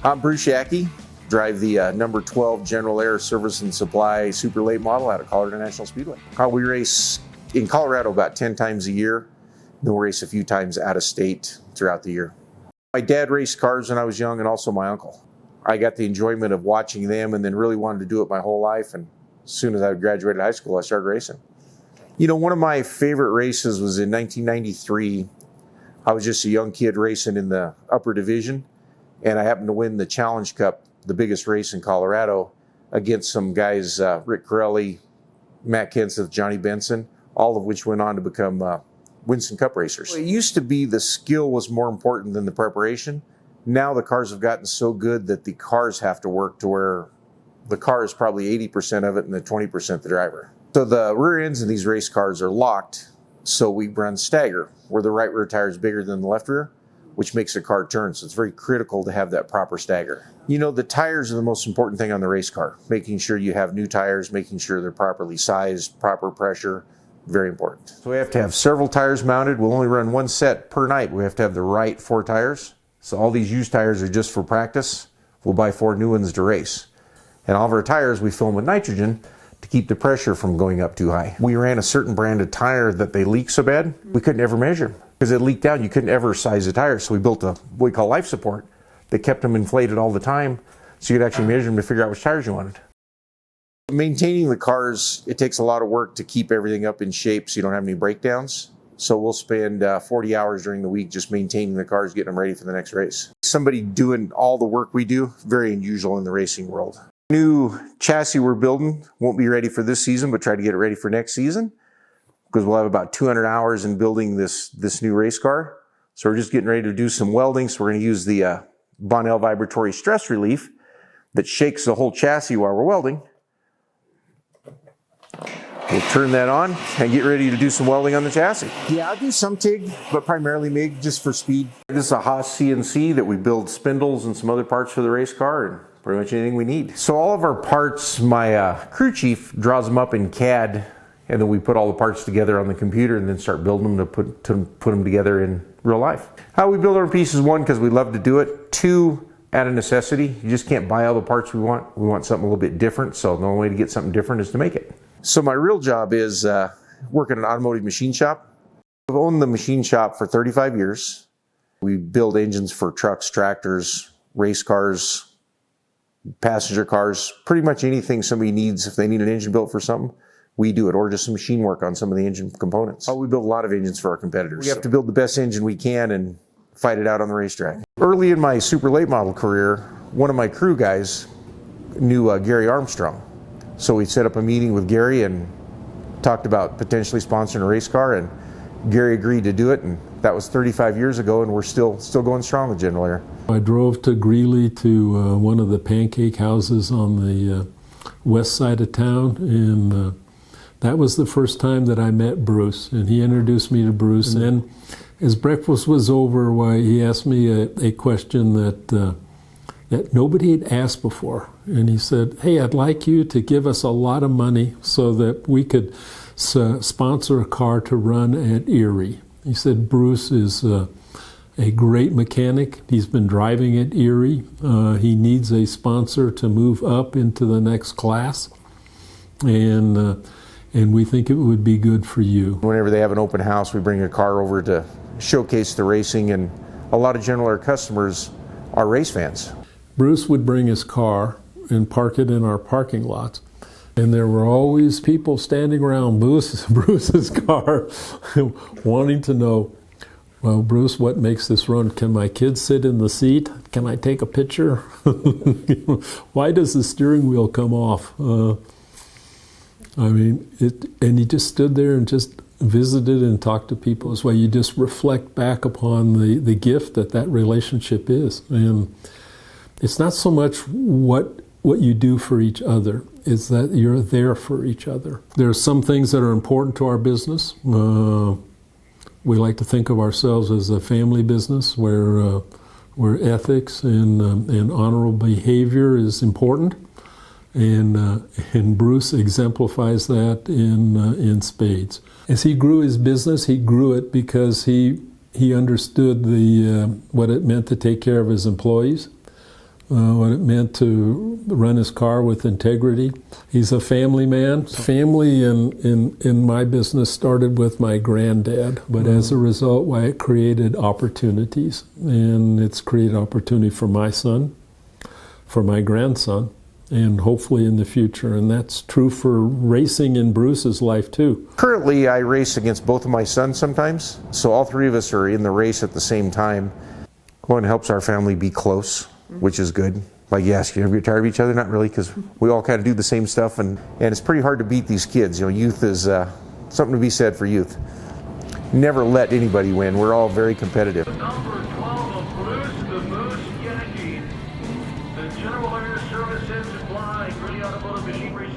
I'm Bruce Yackey, drive the number 12 General Air Service and Supply Super Late model out of Colorado National Speedway. We race in Colorado about 10 times a year, then we'll race a few times out of state throughout the year. My dad raced cars when I was young, and also my uncle. I got the enjoyment of watching them and then really wanted to do it my whole life, and as soon as I graduated high school, I started racing. You know, one of my favorite races was in 1993. I was just a young kid racing in the upper division, and I happened to win the Challenge Cup, the biggest race in Colorado, against some guys, Rick Corelli, Matt Kenseth, Johnny Benson, all of which went on to become Winston Cup racers. It used to be the skill was more important than the preparation. Now the cars have gotten so good that the cars have to work to where the car is probably 80% of it and the 20% the driver. So the rear ends of these race cars are locked, so we run stagger, where the right rear tire is bigger than the left rear, which makes the car turn. So it's very critical to have that proper stagger. You know, the tires are the most important thing on the race car. Making sure you have new tires, making sure they're properly sized, proper pressure, very important. So we have to have several tires mounted. We'll only run one set per night. We have to have the right 4 tires. So all these used tires are just for practice. We'll buy 4 new ones to race. And all of our tires, we fill them with nitrogen to keep the pressure from going up too high. We ran a certain brand of tire that they leak so bad, we couldn't ever measure them. Because it leaked out, you couldn't ever size the tires. So we built what we call life support that kept them inflated all the time, so you could actually measure them to figure out which tires you wanted. Maintaining the cars, it takes a lot of work to keep everything up in shape so you don't have any breakdowns. So we'll spend 40 hours during the week just maintaining the cars, getting them ready for the next race. Somebody doing all the work we do, very unusual in the racing world. New chassis we're building won't be ready for this season, but try to get it ready for next season, because we'll have about 200 hours in building this new race car. So we're just getting ready to do some welding. So we're going to use the Bonnell vibratory stress relief that shakes the whole chassis while we're welding. We'll turn that on and get ready to do some welding on the chassis. Yeah, I'll do some TIG, but primarily MIG just for speed. This is a Haas CNC that we build spindles and some other parts for the race car and pretty much anything we need. So all of our parts, my crew chief draws them up in CAD, and then we put all the parts together on the computer and then start building them to put them together in real life. How we build our pieces, 1, because we love to do it. 2, out of necessity. You just can't buy all the parts we want. We want something a little bit different, so the only way to get something different is to make it. So my real job is working in an automotive machine shop. I've owned the machine shop for 35 years. We build engines for trucks, tractors, race cars, passenger cars, pretty much anything somebody needs. If they need an engine built for something, we do it, or just some machine work on some of the engine components. We build a lot of engines for our competitors. We have to build the best engine we can and fight it out on the racetrack. Early in my super late model career, one of my crew guys knew Gary Armstrong. So we set up a meeting with Gary and talked about potentially sponsoring a race car, and Gary agreed to do it, and that was 35 years ago, and we're still going strong with General Air. I drove to Greeley to one of the pancake houses on the west side of town, and that was the first time that I met Bruce, and he introduced me to Bruce. And then as breakfast was over, he asked me a question that nobody had asked before. And he said, "Hey, I'd like you to give us a lot of money so that we could sponsor a car to run at Erie." He said, "Bruce is a great mechanic. He's been driving at Erie. He needs a sponsor to move up into the next class. And we think it would be good for you." Whenever they have an open house, we bring a car over to showcase the racing, and a lot of General Air customers are race fans. Bruce would bring his car and park it in our parking lots. And there were always people standing around Bruce's car wanting to know, "Well, Bruce, what makes this run? Can my kids sit in the seat? Can I take a picture? Why does the steering wheel come off?" And he just stood there and just visited and talked to people. This way you just reflect back upon the gift that relationship is. And it's not so much what you do for each other, it's that you're there for each other. There are some things that are important to our business. We like to think of ourselves as a family business where ethics and honorable behavior is important. And Bruce exemplifies that in spades. As he grew his business, he grew it because he understood what it meant to take care of his employees, what it meant to run his car with integrity. He's a family man. Family in my business started with my granddad, but as a result, why it created opportunities. And it's created opportunity for my son, for my grandson, and hopefully in the future. And that's true for racing in Bruce's life too. Currently, I race against both of my sons sometimes, so all three of us are in the race at the same time. One helps our family be close, which is good. Like, yes, you ever get tired of each other? Not really, because we all kind of do the same stuff, and it's pretty hard to beat these kids. You know, youth is something to be said for youth. Never let anybody win. We're all very competitive.